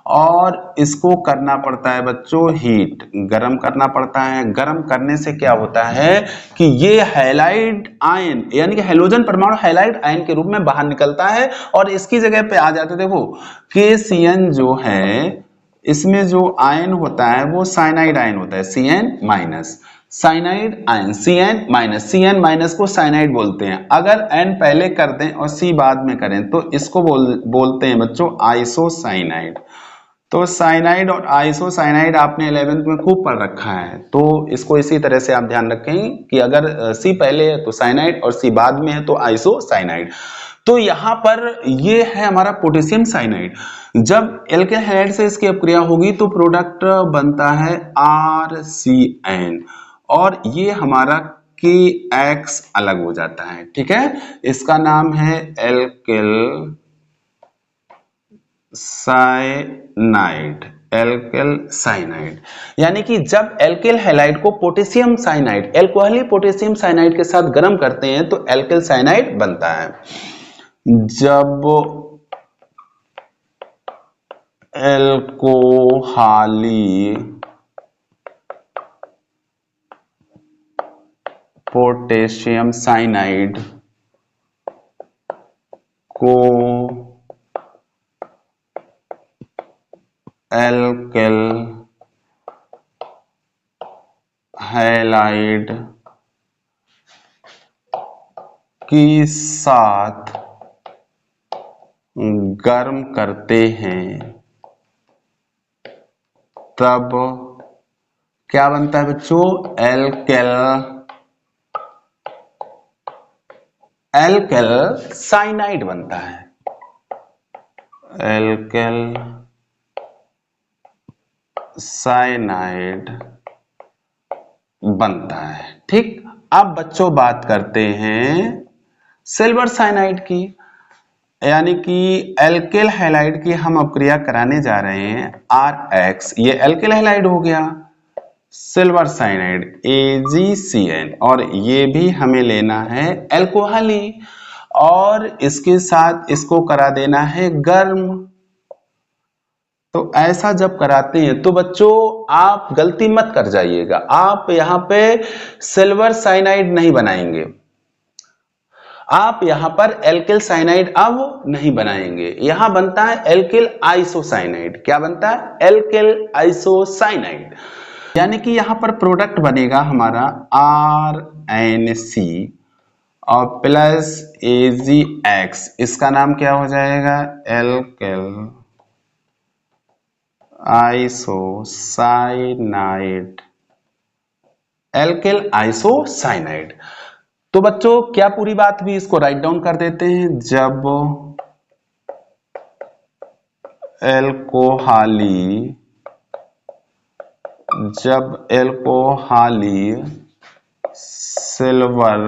और इसको करना पड़ता है बच्चों हीट, गर्म करना पड़ता है। गर्म करने से क्या होता है कि ये हैलाइड आयन यानी कि हैलोजन परमाणु हैलाइड आयन के रूप में बाहर निकलता है और इसकी जगह पे आ जाते, देखो KCN जो है इसमें जो आयन होता है वो साइनाइड आयन होता है, CN-, साइनाइड आयन CN-, को साइनाइड बोलते हैं। अगर N पहले कर दें और C बाद में करें तो इसको बोलते हैं बच्चों आइसोसाइनाइड। तो साइनाइड और आइसोसाइनाइड आपने 11th में खूब पढ़ रखा है, तो इसको इसी तरह से आप ध्यान रखें कि अगर C पहले है तो साइनाइड और C बाद में है तो आइसोसाइनाइड। तो यहाँ पर ये है हमारा पोटेशियम साइनाइड। जब एल्केल हैलाइड से इसकी अपक्रिया होगी तो प्रोडक्ट बनता है RCN और ये हमारा KX अलग हो जाता है, ठीक है। इसका नाम है एल्केल साइनाइड, एल्केल साइनाइड। यानी कि जब एल्केल हैलाइड को पोटेशियम साइनाइड, एल्कोहली पोटेशियम साइनाइड के साथ गर्म करते हैं तो एल्केल साइनाइड बनता है। जब एल्कोहली पोटेशियम साइनाइड को एल्केल हैलाइड के साथ गर्म करते हैं तब क्या बनता है बच्चों, एल्केल साइनाइड बनता है, एल्केल साइनाइड बनता है, ठीक। अब बच्चों बात करते हैं सिल्वर साइनाइड की, यानी कि एल्केल हैलाइड की हम अपक्रिया कराने जा रहे हैं RX, ये एल्केल हैलाइड हो गया। सिल्वर साइनाइड AgCN और ये भी हमें लेना है एल्कोहली और इसके साथ इसको करा देना है गर्म। तो ऐसा जब कराते हैं तो बच्चों आप गलती मत कर जाइएगा, आप यहाँ पे सिल्वर साइनाइड नहीं बनाएंगे, आप यहां पर एल्किल साइनाइड अब नहीं बनाएंगे, यहां बनता है एल्किल आइसोसाइनाइड। क्या बनता है, एल्किल आइसोसाइनाइड। यानी कि यहां पर प्रोडक्ट बनेगा हमारा RNC और प्लस AgX, इसका नाम क्या हो जाएगा, एल्किल आइसोसाइनाइड, एल्किल आइसोसाइनाइड। तो बच्चों क्या पूरी बात भी, इसको राइट डाउन कर देते हैं। जब एल्कोहली सिल्वर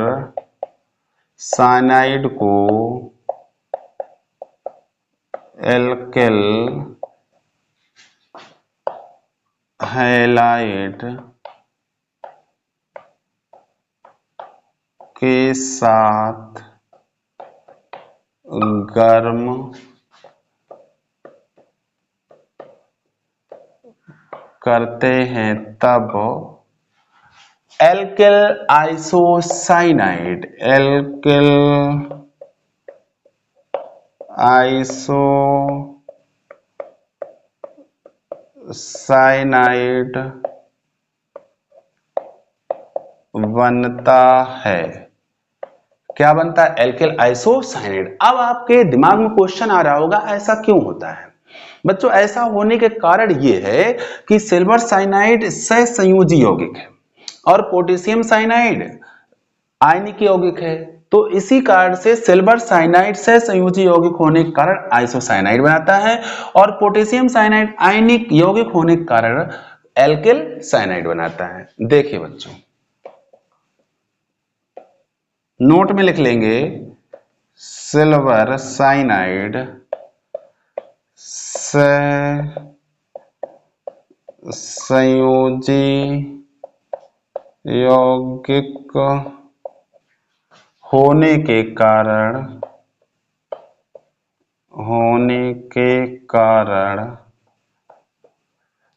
साइनाइड को एल्किल हैलाइड के साथ गर्म करते हैं तब एल्किल आइसोसाइनाइड, एल्किल आइसोसाइनाइड बनता है। क्या बनता है, एल्किल आइसोसाइनाइड। अब आपके दिमाग में क्वेश्चन आ रहा होगा ऐसा क्यों होता है। बच्चों ऐसा होने के कारण ये है कि सिल्वर साइनाइड सहसंयोजी यौगिक है और पोटेशियम साइनाइड आयनिक यौगिक है, तो इसी कारण से सिल्वर साइनाइड सहसंयोजी यौगिक होने के कारण आइसोसाइनाइड बनाता है और पोटेशियम साइनाइड आयनिक यौगिक होने के कारण एल्किल साइनाइड बनाता है। देखिए बच्चों नोट में लिख लेंगे, सिल्वर साइनाइड संयोजी यौगिक होने के कारण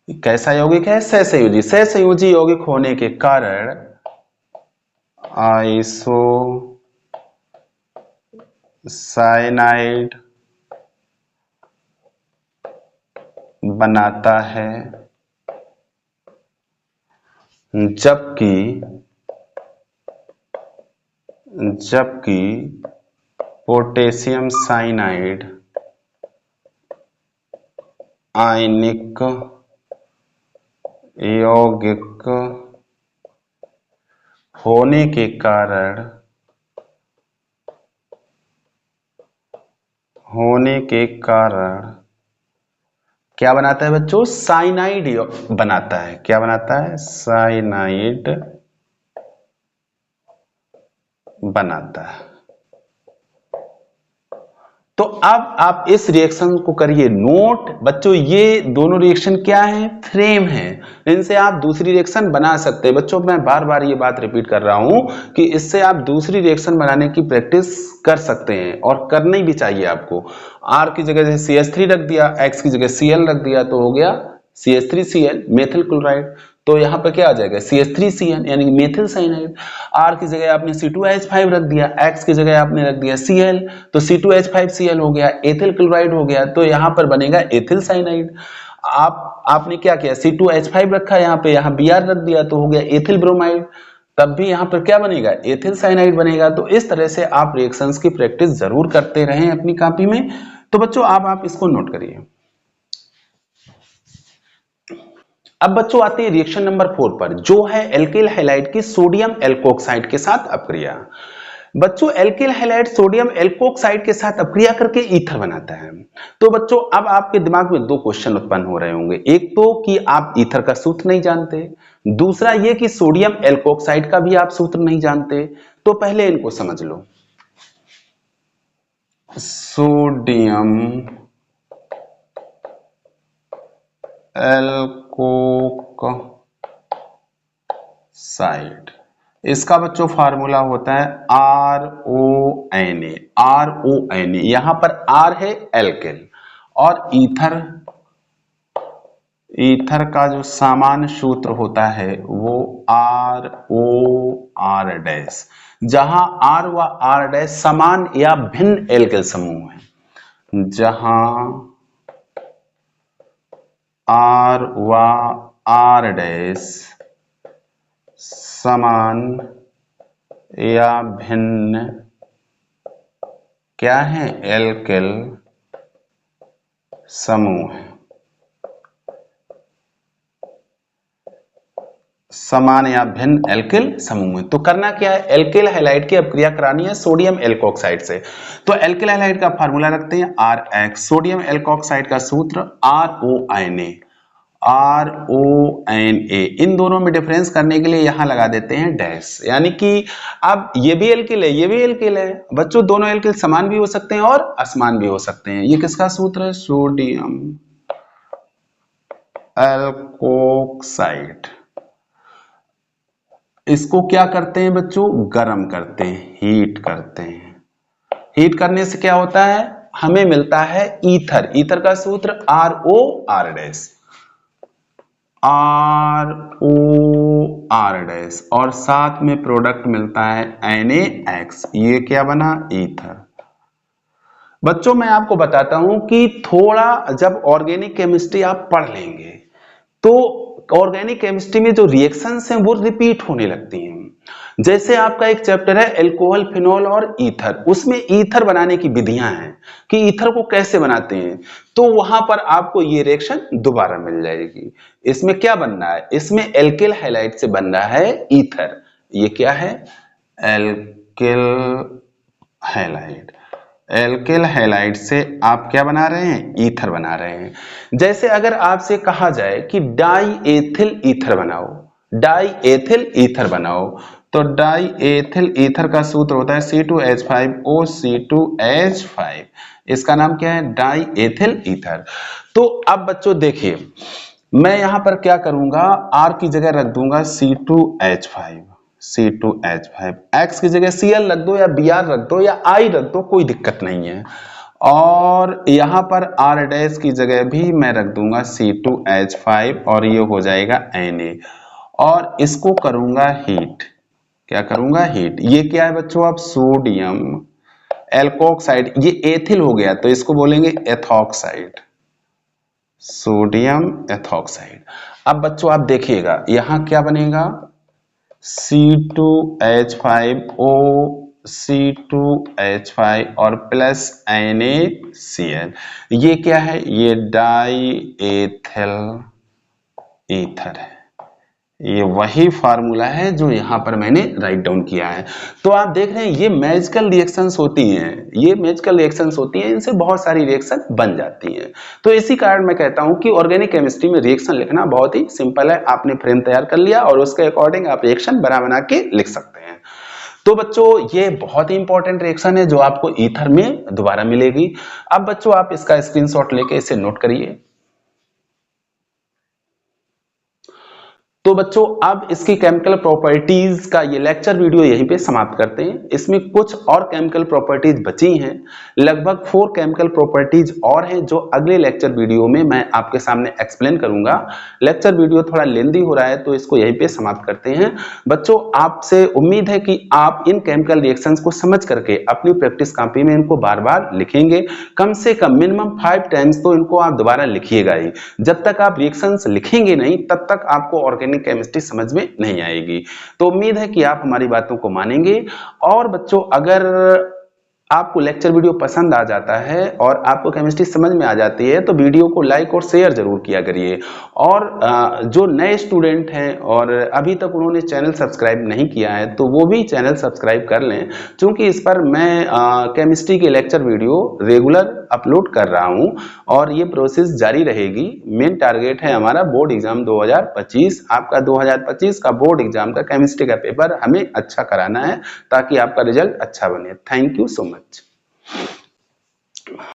कैसा यौगिक है? सहसंयोजी। सहसंयोजी यौगिक होने के कारण आइसो साइनाइड बनाता है, जबकि पोटेशियम साइनाइड आयनिक यौगिक होने के कारण क्या बनाता है बच्चों? साइनाइड बनाता है। क्या बनाता है? साइनाइड बनाता है। तो अब आप इस रिएक्शन को करिए नोट। बच्चों ये दोनों रिएक्शन क्या है? फ्रेम है। इनसे आप दूसरी रिएक्शन बना सकते हैं। बच्चों मैं बार बार ये बात रिपीट कर रहा हूं कि इससे आप दूसरी रिएक्शन बनाने की प्रैक्टिस कर सकते हैं और करनी भी चाहिए आपको। R की जगह से CH3 रख दिया, X की जगह Cl रख दिया तो हो गया CH3Cl मेथिल क्लोराइड। तो यहाँ पर क्या आ जाएगा? CH3Cl यानी मेथिल साइनाइड। R की जगह आपने C2H5 रख दिया, X की जगह आपने रख दिया Cl, तो C2H5Cl हो गया, एथिल क्लोराइड हो गया, तो यहाँ पर बनेगा एथिल साइनाइड। आपने क्या किया? C2H5 रखा यहाँ पे, यहाँ Br रख दिया तो हो गया एथिल ब्रोमाइड, तब भी यहाँ पर क्या बनेगा? एथिल साइनाइड बनेगा। तो इस तरह से आप रिएक्शंस की प्रैक्टिस जरूर करते रहें अपनी कॉपी में। तो बच्चों अब आप इसको नोट करिए। अब बच्चों आते हैं रिएक्शन नंबर 4 पर, जो है एल्किल हैलाइड की सोडियम एल्कोक्साइड के साथ अपक्रिया। बच्चों एल्किल हैलाइड सोडियम एल्कोक्साइड के साथ अपक्रिया करके ईथर बनाता है। तो बच्चों अब आपके दिमाग में दो क्वेश्चन उत्पन्न हो रहे होंगे। एक तो कि आप ईथर का सूत्र नहीं जानते, दूसरा ये कि सोडियम एल्कोक्साइड का भी आप सूत्र नहीं जानते। तो पहले इनको समझ लो। सोडियम एल्कोक्साइड, इसका बच्चों फार्मूला होता है RONA। RONA यहां पर R है एल्किल और ईथर का जो सामान्य सूत्र होता है वो ROR डैश, जहां R व R डैश समान या भिन्न एल्किल समूह है, जहां R व R डैश समान या भिन्न क्या है? एल्किल समूह है। समान या भिन्न एल्किल समूह है। तो करना क्या है? एल्किल हैलाइड की अपक्रिया करानी है सोडियम एल्कोक्साइड से। तो एल्किल हैलाइड का फार्मूला रखते हैं RX। सोडियम एल्कोक्साइड का सूत्र RONA। RONA इन दोनों में डिफरेंस करने के लिए यहां लगा देते हैं डैश, यानी कि अब ये भी एल्किल है, ये भी एल्किल है। बच्चों दोनों एल्किल समान भी हो सकते हैं और असमान भी हो सकते हैं। ये किसका सूत्र है? Sodium alkoxide. इसको क्या करते हैं बच्चों? गर्म करते हैं, हीट करते हैं। हीट करने से क्या होता है? हमें मिलता है ईथर। ईथर का सूत्र ROR डैश, ROR डैश, और साथ में प्रोडक्ट मिलता है NaX। ये क्या बना? ईथर। बच्चों मैं आपको बताता हूं कि थोड़ा जब ऑर्गेनिक केमिस्ट्री आप पढ़ लेंगे तो ऑर्गेनिक केमिस्ट्री में जो रिएक्शंस हैं वो रिपीट होने लगती हैं। जैसे आपका एक चैप्टर है एल्कोहल, फिनॉल और ईथर, उसमें ईथर बनाने की विधियां हैं कि ईथर को कैसे बनाते हैं, तो वहां पर आपको ये रिएक्शन दोबारा मिल जाएगी। इसमें क्या बन रहा है? इसमें एल्किल हैलाइड से बन रहा है ईथर। ये क्या है? Alkyl halide. एल्किल हैलाइड से आप क्या बना रहे हैं? ईथर बना रहे हैं। जैसे अगर आपसे कहा जाए कि डाई एथिल ईथर बनाओ, डाई एथिल ईथर बनाओ, तो डाई एथिल ईथर का सूत्र होता है C2H5OC2H5। इसका नाम क्या है? Die ethyl ether. तो अब बच्चों देखिए, मैं यहां पर क्या करूंगा? R की जगह रख दूंगा C2H5, C2H5। X की जगह Cl रख दो या Br रख दो या I रख दो, कोई दिक्कत नहीं है। और यहाँ पर R डैश की जगह भी मैं रख दूंगा C2H5 और ये हो जाएगा Na और इसको करूंगा हीट। क्या करूंगा? हीट। ये क्या है बच्चों? आप सोडियम एल्कोक्साइड, ये एथिल हो गया तो इसको बोलेंगे एथॉक्साइड, सोडियम एथॉक्साइड। अब बच्चों आप देखिएगा यहां क्या बनेगा? C2H5O C2H5 और प्लस NaCl। ये क्या है? ये डाई एथिल ईथर है। ये वही फार्मूला है जो यहां पर मैंने राइट डाउन किया है। तो आप देख रहे हैं ये मैजिकल रिएक्शंस होती हैं, ये मैजिकल रिएक्शंस होती हैं, इनसे बहुत सारी रिएक्शन बन जाती हैं। तो इसी कारण मैं कहता हूं कि ऑर्गेनिक केमिस्ट्री में रिएक्शन लिखना बहुत ही सिंपल है। आपने फ्रेम तैयार कर लिया और उसके अकॉर्डिंग आप रिएक्शन बना के लिख सकते हैं। तो बच्चों ये बहुत ही इंपॉर्टेंट रिएक्शन है जो आपको ईथर में दोबारा मिलेगी। अब बच्चों आप इसका स्क्रीनशॉट लेके इसे नोट करिए। तो बच्चों अब इसकी केमिकल प्रॉपर्टीज का ये लेक्चर वीडियो यहीं पे समाप्त करते हैं। इसमें कुछ और केमिकल प्रॉपर्टीज बची हैं, लगभग 4 केमिकल प्रॉपर्टीज और हैं जो अगले लेक्चर वीडियो में मैं आपके सामने एक्सप्लेन करूंगा। लेक्चर वीडियो थोड़ा लेंदी हो रहा है तो इसको यहीं पे समाप्त करते हैं। बच्चों आपसे उम्मीद है कि आप इन केमिकल रिएक्शंस को समझ करके अपनी प्रैक्टिस कॉपी में इनको बार बार लिखेंगे। कम से कम मिनिमम 5 टाइम्स तो इनको आप दोबारा लिखिएगा ही। जब तक आप रिएक्शंस लिखेंगे नहीं तब तक आपको ऑर्गेनिक केमिस्ट्री समझ में नहीं आएगी। तो उम्मीद है कि आप हमारी बातों को मानेंगे। और बच्चों अगर आपको लेक्चर वीडियो पसंद आ जाता है और आपको केमिस्ट्री समझ में आ जाती है तो वीडियो को लाइक और शेयर जरूर किया करिए। और जो नए स्टूडेंट हैं और अभी तक उन्होंने चैनल सब्सक्राइब नहीं किया है तो वो भी चैनल सब्सक्राइब कर लें, क्योंकि इस पर मैं केमिस्ट्री के लेक्चर वीडियो रेगुलर अपलोड कर रहा हूं और ये प्रोसेस जारी रहेगी। मेन टारगेट है हमारा बोर्ड एग्जाम 2025। आपका 2025 का बोर्ड एग्जाम का केमिस्ट्री का पेपर हमें अच्छा कराना है ताकि आपका रिजल्ट अच्छा बने। Thank you so much.